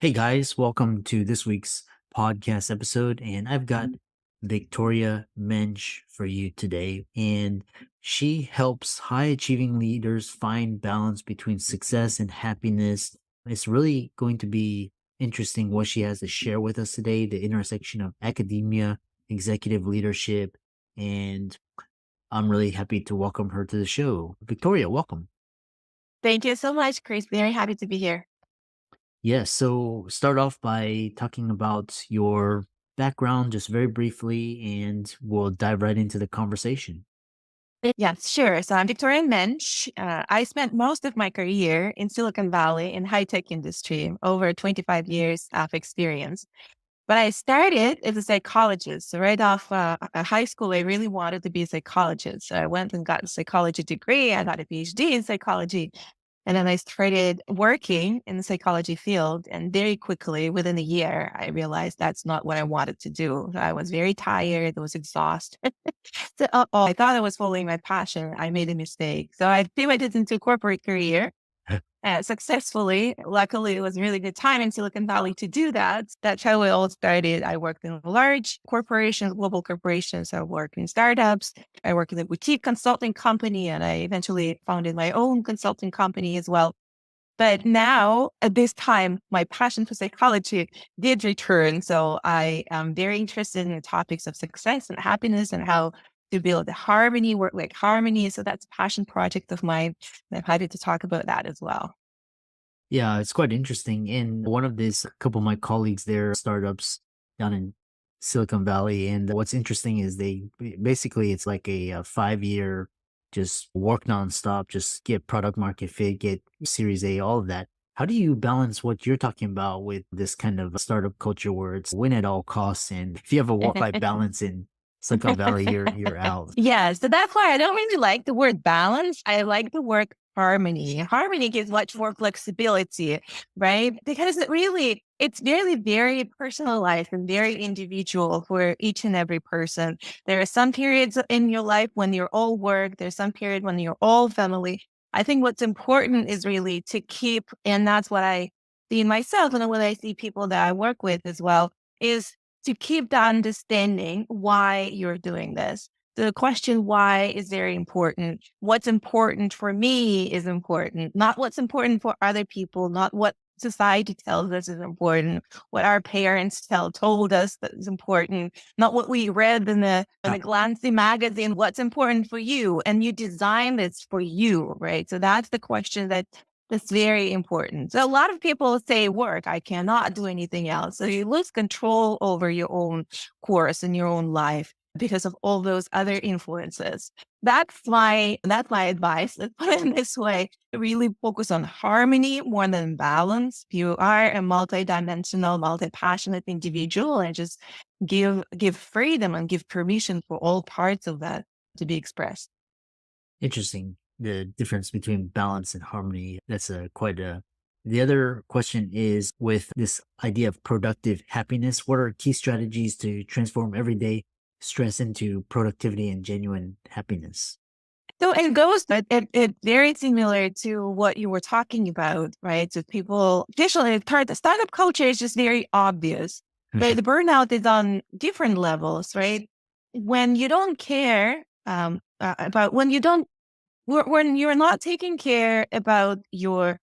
Hey guys, welcome to this week's podcast episode. And I've got Victoria Mensch for you today. And she helps high achieving leaders find balance between success and happiness. It's really going to be interesting what she has to share with us today, the intersection of academia, executive leadership, and I'm really happy to welcome her to the show. Victoria, welcome. Thank you so much, Chris. Very happy to be here. Yes. So start off by talking about your background just very briefly, and we'll dive right into the conversation. Yes, sure. So I'm Victoria Mensch. I spent most of my career in Silicon Valley in high tech industry, over 25 years of experience. But I started as a psychologist. So right off high school, I really wanted to be a psychologist. So I went and got a psychology degree. I got a PhD in psychology. And then I started working in the psychology field. And very quickly, within a year, I realized that's not what I wanted to do. I was very tired. I was exhausted. So, I thought I was following my passion. I made a mistake. So I pivoted into a corporate career successfully. Luckily, it was a really good time in Silicon Valley to do that. That's how it all started. I worked in large corporations, global corporations. I worked in startups. I worked in a boutique consulting company, and I eventually founded my own consulting company as well. But now, at this time, my passion for psychology did return. So I am very interested in the topics of success and happiness and how to build the harmony, work like harmony. So that's a passion project of mine. And I'm happy to talk about that as well. Yeah, it's quite interesting. And one of these, a couple of my colleagues, they're startups down in Silicon Valley. And what's interesting is basically it's like a 5 year just work nonstop, just get product market fit, get Series A, all of that. How do you balance what you're talking about with this kind of startup culture where it's win at all costs? And if you have a work-life balance in Silicon Valley, you're out. Yeah, so that's why I don't really like the word balance. I like the word harmony. Harmony gives much more flexibility, right? Because it's really very personalized and very individual for each and every person. There are some periods in your life when you're all work. There's some period when you're all family. I think what's important is really to keep, and that's what I see in myself and what I see people that I work with as well, is to keep that understanding why you're doing this. The question why is very important. What's important for me is important, not what's important for other people, not what society tells us is important, what our parents told us that is important, not what we read in the glancy magazine, what's important for you. And you design this for you, right? So that's the question that's very important. So a lot of people say work, I cannot do anything else. So you lose control over your own course and your own life because of all those other influences. That's my advice. Let's put it this way. Really focus on harmony more than balance. You are a multidimensional, multi-passionate individual, and just give freedom and give permission for all parts of that to be expressed. Interesting. The difference between balance and harmony. That's a quite a. The other question is with this idea of productive happiness, what are key strategies to transform everyday stress into productivity and genuine happiness? So it goes, it very similar to what you were talking about, right? So people, additionally, the startup culture is just very obvious, but the burnout is on different levels, right? When you don't care about, when you're not taking care about your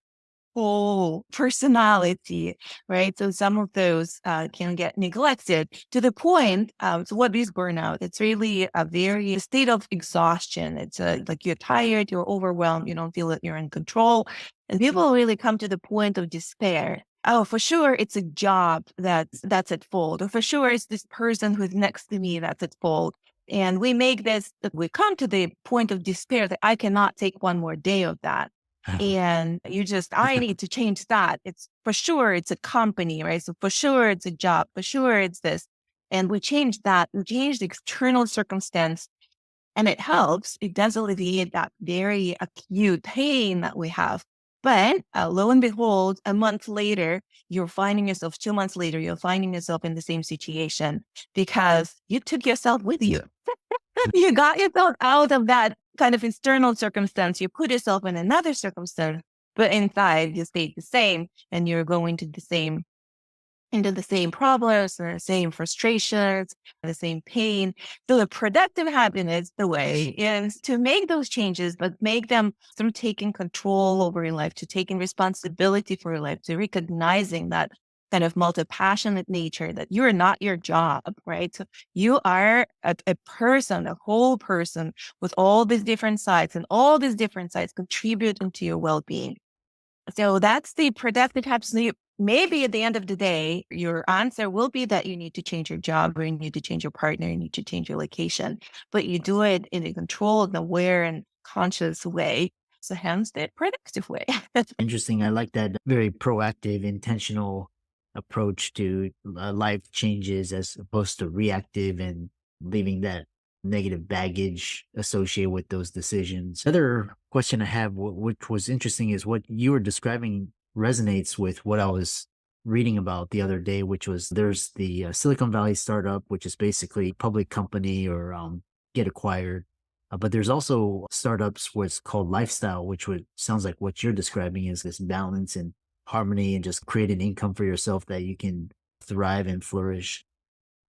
whole personality, right? So some of those can get neglected to the point. So what is burnout? It's really a very state of exhaustion. It's like you're tired, you're overwhelmed, you don't feel that you're in control. And people really come to the point of despair. Oh, for sure, it's a job that's at fault. Or for sure, it's this person who's next to me that's at fault. And we come to the point of despair that I cannot take one more day of that. And I need to change that. It's for sure it's a company, right? So for sure it's a job, for sure it's this. And we change that, we change the external circumstance and it helps. It does alleviate that very acute pain that we have. But lo and behold, a month later, you're finding yourself, 2 months later, you're finding yourself in the same situation because you took yourself with you. You got yourself out of that kind of external circumstance. You put yourself in another circumstance, but inside you stayed the same and you're going to the same into the same problems, the same frustrations, the same pain. So the productive happiness, the way is to make those changes, but make them through taking control over your life, to taking responsibility for your life, to recognizing that kind of multi-passionate nature, that you're not your job, right? So you are a person, a whole person with all these different sides, and all these different sides contribute into your well-being. So that's the productive habits. Maybe at the end of the day, your answer will be that you need to change your job, or you need to change your partner, you need to change your location, but you do it in a controlled, aware, and conscious way. So hence the productive way. Interesting. I like that very proactive, intentional approach to life changes as opposed to reactive and leaving that negative baggage associated with those decisions. Other question I have, which was interesting, is what you were describing resonates with what I was reading about the other day, which was there's the Silicon Valley startup, which is basically public company or get acquired, but there's also startups what's called lifestyle, which would sounds like what you're describing is this balance and harmony and just create an income for yourself that you can thrive and flourish.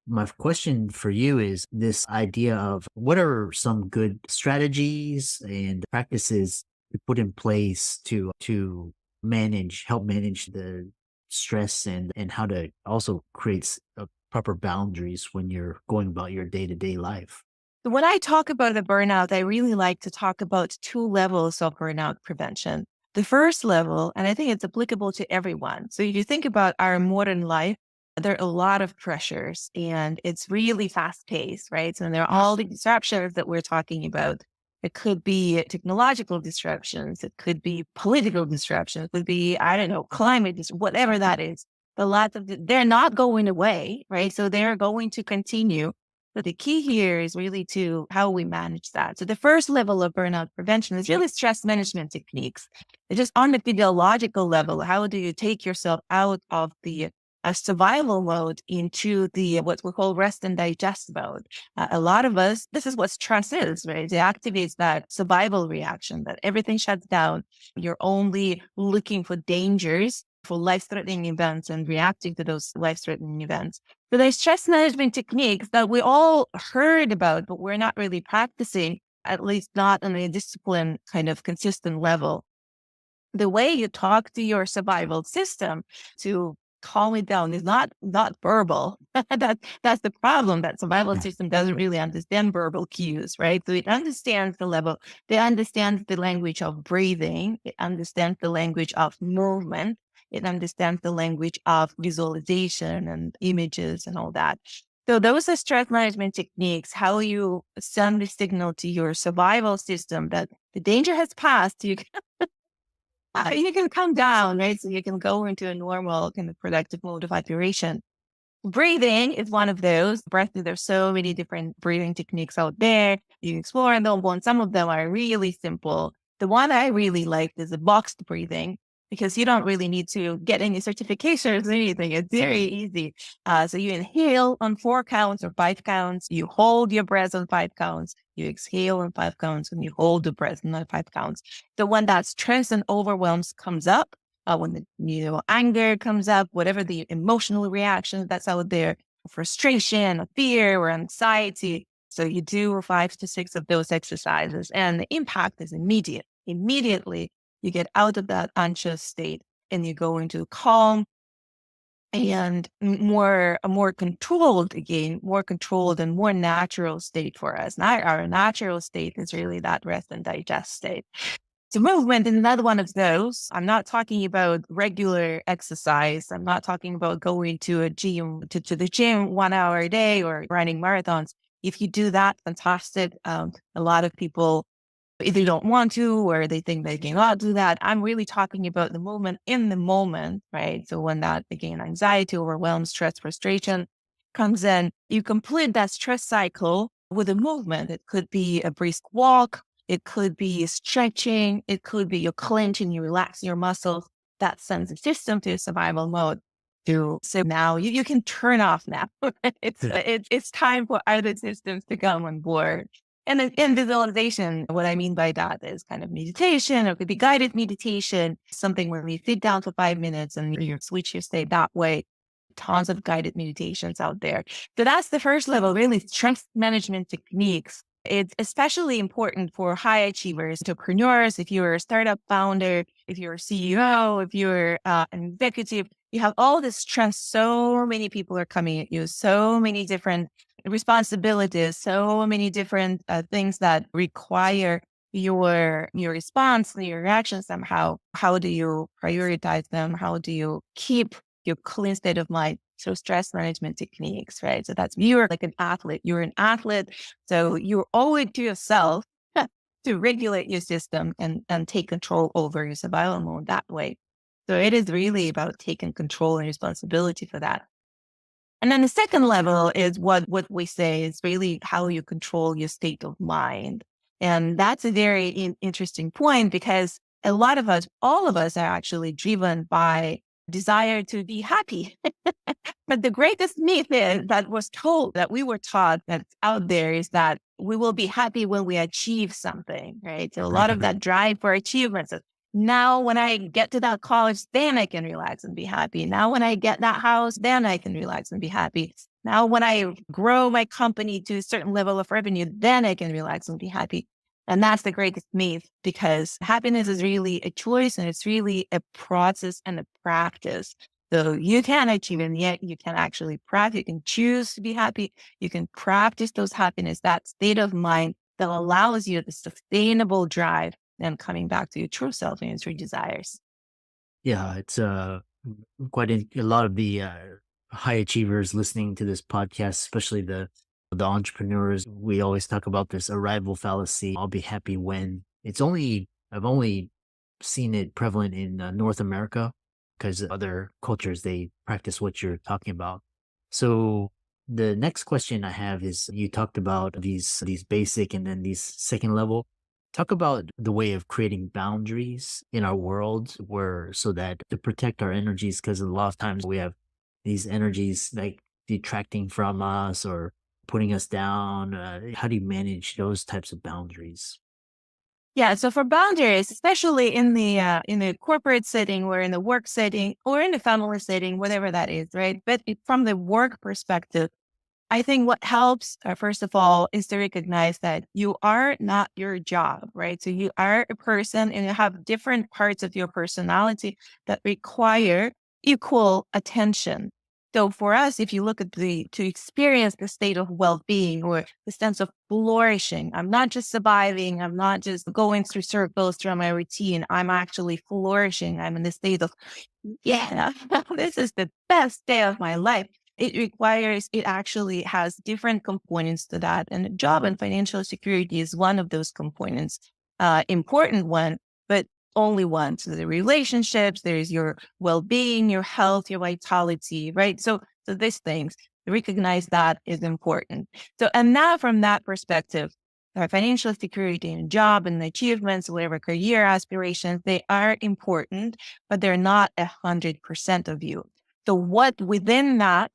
My question for you is this idea of what are some good strategies and practices to put in place to help manage the stress and how to also create proper boundaries when you're going about your day-to-day life. When I talk about the burnout, I really like to talk about two levels of burnout prevention. The first level, and I think it's applicable to everyone. So if you think about our modern life, there are a lot of pressures and it's really fast paced, right? So there are all the disruptions that we're talking about. It could be technological disruptions. It could be political disruptions. It could be, I don't know, whatever that is. They're not going away, right? So they're going to continue. So the key here is really to how we manage that. So the first level of burnout prevention is really stress management techniques. It's just on the physiological level. How do you take yourself out of the survival mode into the what we call rest and digest mode? A lot of us, this is what stress is, right? It activates that survival reaction that everything shuts down. You're only looking for dangers, for life-threatening events, and reacting to those life-threatening events. So there's stress management techniques that we all heard about, but we're not really practicing, at least not on a discipline kind of consistent level. The way you talk to your survival system to calm it down is not verbal. That's the problem. That survival system doesn't really understand verbal cues, right? So it understands the level. It understands the language of breathing. It understands the language of movement. It understands the language of visualization and images and all that. So those are stress management techniques, how you send the signal to your survival system that the danger has passed. You can come down, right? So you can go into a normal kind of productive mode of operation. Breathing is one of those. There's so many different breathing techniques out there. You can explore them. One, some of them are really simple. The one I really like is the boxed breathing because you don't really need to get any certifications or anything. It's very easy. So you inhale on 4 counts or 5 counts. You hold your breath on 5 counts. You exhale on 5 counts and you hold the breath on 5 counts. So when that stress and overwhelms comes up, when the anger comes up, whatever the emotional reaction that's out there, frustration, or fear, or anxiety. So you do 5 to 6 of those exercises, and the impact is immediate. Immediately, you get out of that anxious state, and you go into calm and a more controlled and more natural state for us. Now, our natural state is really that rest and digest state. So movement is another one of those. I'm not talking about regular exercise. I'm not talking about going to a gym, to the gym 1 hour a day or running marathons. If you do that, fantastic. A lot of people either don't want to or they think they cannot do that. I'm really talking about the movement in the moment, right? So when that, again, anxiety, overwhelm, stress, frustration comes in, you complete that stress cycle with a movement. It could be a brisk walk. It could be stretching. It could be you clench and you relax your muscles. That sends the system to survival mode. So now you can turn off now. It's time for other systems to come on board. And then in visualization, what I mean by that is kind of meditation, or it could be guided meditation, something where you sit down for 5 minutes and you switch your state that way. tons of guided meditations out there. So that's the first level, really stress management techniques. It's especially important for high achievers, entrepreneurs. If you're a startup founder, if you're a CEO, if you're an executive, you have all this stress. So many people are coming at you, so many different responsibilities, so many different things that require your response, your reaction somehow. How do you prioritize them? How do you keep your clean state of mind? So stress management techniques, right? So that's you're like an athlete. You're an athlete. So you owe it to yourself to regulate your system and take control over your survival mode that way. So it is really about taking control and responsibility for that. And then the second level is what we say is really how you control your state of mind. And that's a very interesting point because a lot of us, all of us are actually driven by desire to be happy. But the greatest myth is that was told that we were taught that's out there is that we will be happy when we achieve something, right? So a lot of that drive for achievements is now when I get to that college, then I can relax and be happy. Now when I get that house, then I can relax and be happy. Now when I grow my company to a certain level of revenue, then I can relax and be happy. And that's the greatest myth because happiness is really a choice and it's really a process and a practice. So you can achieve it, and yet you can actually practice. You can choose to be happy. You can practice those happiness, that state of mind that allows you the sustainable drive and coming back to your true self and your true desires. Yeah, it's a lot of the high achievers listening to this podcast, especially the entrepreneurs. We always talk about this arrival fallacy. I'll be happy when I've only seen it prevalent in North America because other cultures they practice what you're talking about. So the next question I have is you talked about these basic and then these second level. Talk about the way of creating boundaries in our world where so that to protect our energies, because a lot of times we have these energies like detracting from us or putting us down. How do you manage those types of boundaries? Yeah. So for boundaries, especially in the corporate setting or in the work setting or in the family setting, whatever that is, right? But from the work perspective, I think what helps, first of all, is to recognize that you are not your job, right? So you are a person and you have different parts of your personality that require equal attention. So for us, if you look at to experience the state of well-being or the sense of flourishing, I'm not just surviving. I'm not just going through circles through my routine. I'm actually flourishing. I'm in the state of, yeah, this is the best day of my life. It actually has different components to that. And job and financial security is one of those components, important one, but only one. So the relationships, there's your well-being, your health, your vitality, right? So these things, recognize that is important. So, and now from that perspective, our financial security and job and achievements, whatever career aspirations, they are important, but they're not 100% of you. So what within that,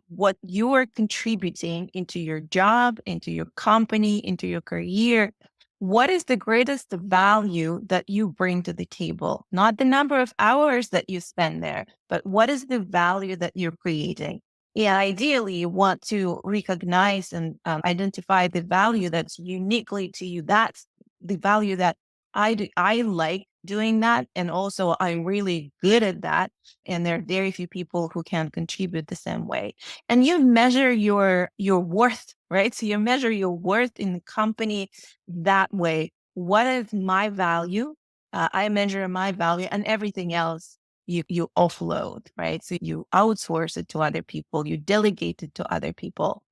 what you are contributing into your job, into your company, into your career, what is the greatest value that you bring to the table? Not the number of hours that you spend there, but what is the value that you're creating? Yeah, ideally, you want to recognize and identify the value that's uniquely to you. That's the value that I do. I like doing that, and also I'm really good at that. And there are very few people who can contribute the same way. And you measure your worth, right? So you measure your worth in the company that way. What is my value? I measure my value, and everything else you offload, right? So you outsource it to other people, you delegate it to other people.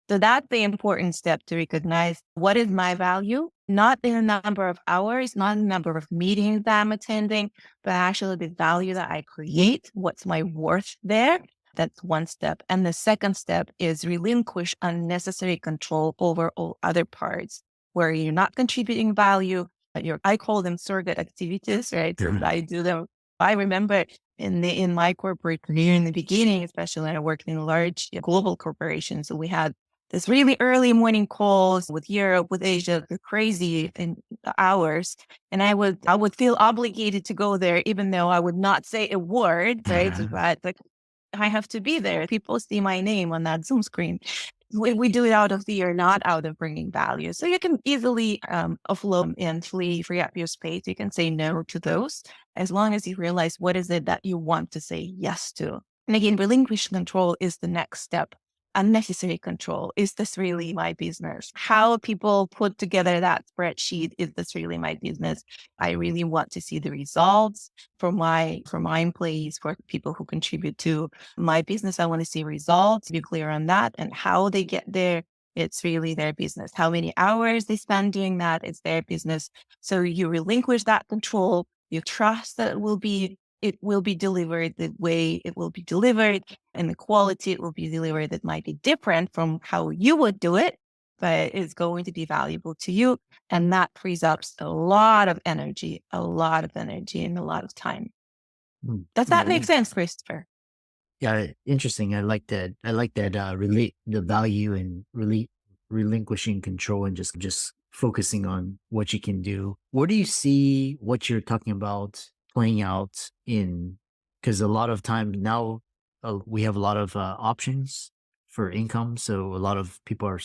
So that's the important step to recognize what is my value, not in the number of hours, not in the number of meetings that I'm attending, but actually the value that I create. What's my worth there? That's one step. And the second step is relinquish unnecessary control over all other parts where you're not contributing value. I call them surrogate activities, right? So I do them. I remember in my corporate career in the beginning, especially when I worked in large global corporations, so we had this really early morning calls with Europe, with Asia, the crazy in hours. And I would feel obligated to go there, even though I would not say a word, right? But like I have to be there. People see my name on that Zoom screen. We do it out of fear, not out of bringing value. So you can easily offload and free up your space. You can say no to those as long as you realize what is it that you want to say yes to. And again, relinquish control is the next step. Unnecessary control. Is this really my business? How people put together that spreadsheet, is this really my business? I really want to see the results for my employees, for people who contribute to my business. I want to see results, be clear on that, and how they get there. It's really their business. How many hours they spend doing that, it's their business. So you relinquish that control. You trust that it will be delivered the way it will be delivered, and the quality it will be delivered that might be different from how you would do it, but it's going to be valuable to you. And that frees up a lot of energy, and a lot of time. Mm, Does that make yeah. sense, Christopher? Yeah, interesting. I like that. I like that. Relate the value and really relinquishing control and just focusing on what you can do. Where do you see what you're talking about playing out in? Because a lot of time now we have a lot of options for income. So a lot of people are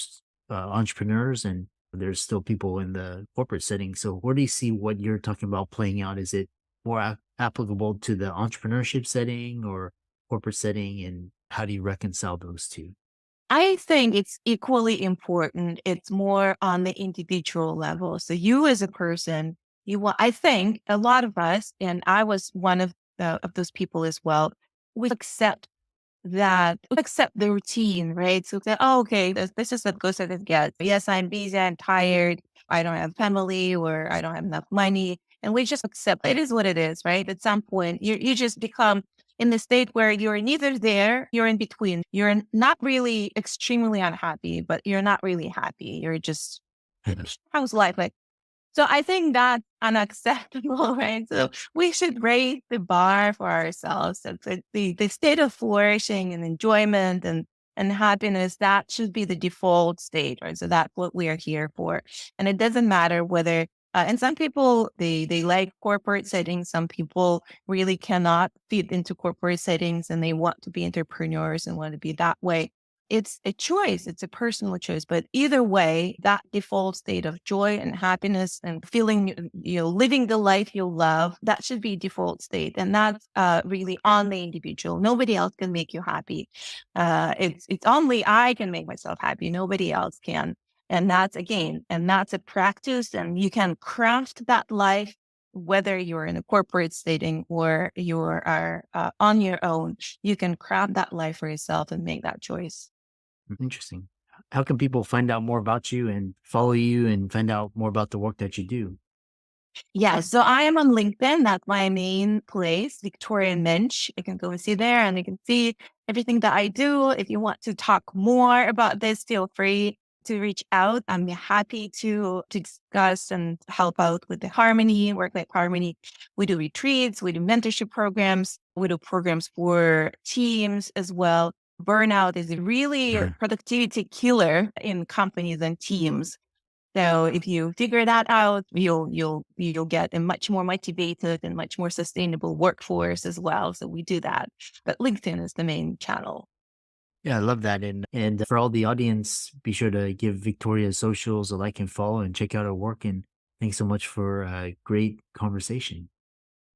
entrepreneurs, and there's still people in the corporate setting. So where do you see what you're talking about playing out? Is it more applicable to the entrepreneurship setting or corporate setting, and how do you reconcile those 2? I think it's equally important. It's more on the individual level. So you as a person, I think a lot of us, and I was one of those people as well, we accept the routine, right? So that, oh, okay, this is as good as it gets. Yes, I'm busy, I'm tired, I don't have family, or I don't have enough money. And we just accept it is what it is, right? At some point, you just become in the state where you're neither there, you're in between. You're not really extremely unhappy, but you're not really happy. You're just, Yes. how's life? Like, so I think that's unacceptable, right? So we should raise the bar for ourselves. So the state of flourishing and enjoyment and happiness, that should be the default state, right? So that's what we are here for. And it doesn't matter whether and some people they like corporate settings. Some people really cannot fit into corporate settings and they want to be entrepreneurs and want to be that way. It's a choice. It's a personal choice. But either way, that default state of joy and happiness and feeling, living the life you love, that should be default state. And that's really on the individual. Nobody else can make you happy. It's only I can make myself happy. Nobody else can. And that's a practice. And you can craft that life, whether you're in a corporate setting or you are on your own. You can craft that life for yourself and make that choice. Interesting. How can people find out more about you and follow you and find out more about the work that you do? Yeah, so I am on LinkedIn. That's my main place, Victoria Mensch. You can go and see there and you can see everything that I do. If you want to talk more about this, feel free to reach out. I'm happy to discuss and help out with the harmony, work-life harmony. We do retreats, we do mentorship programs, we do programs for teams as well. Burnout is really a Sure. productivity killer in companies and teams. So if you figure that out, you'll get a much more motivated and much more sustainable workforce as well. So we do that. But LinkedIn is the main channel. Yeah, I love that. And for all the audience, be sure to give Victoria's socials a like and follow and check out her work. And thanks so much for a great conversation.